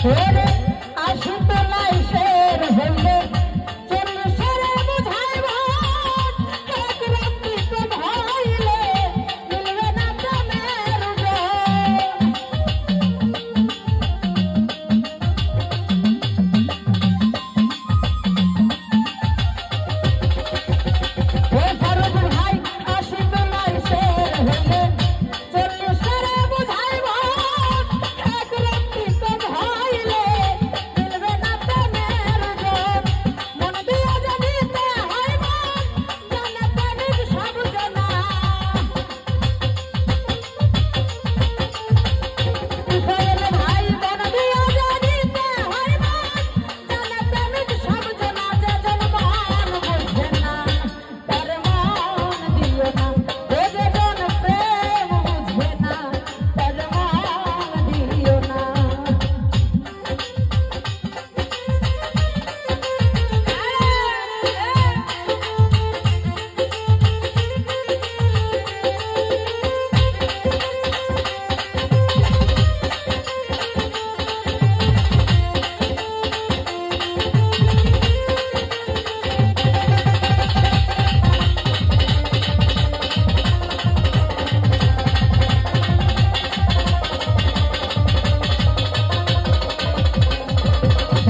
ওরে আসি তো লাইসের হইলে চল্লিশের বুঝাই ভাত এক রাত্রি তো ভাইলে মিলবে না প্রেমের ও ফারুক ভাই আসি তো লাইসের হইলে চল্লিশের বুঝাই ভাত এক রাত্রি তো ভাইলে মিলবে না প্রেমের মন দিয়া জানিতে হয় মন জানে প্রেমিক সব জনা ইসরায়েল ভাই মন দিয়া জানিতে হয় মন জানে প্রেমিক সব জনা যে জন মন বুঝে না তার মন দিও না ও যে জন প্রেম বুঝে না তার মন দিও না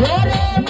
ওরে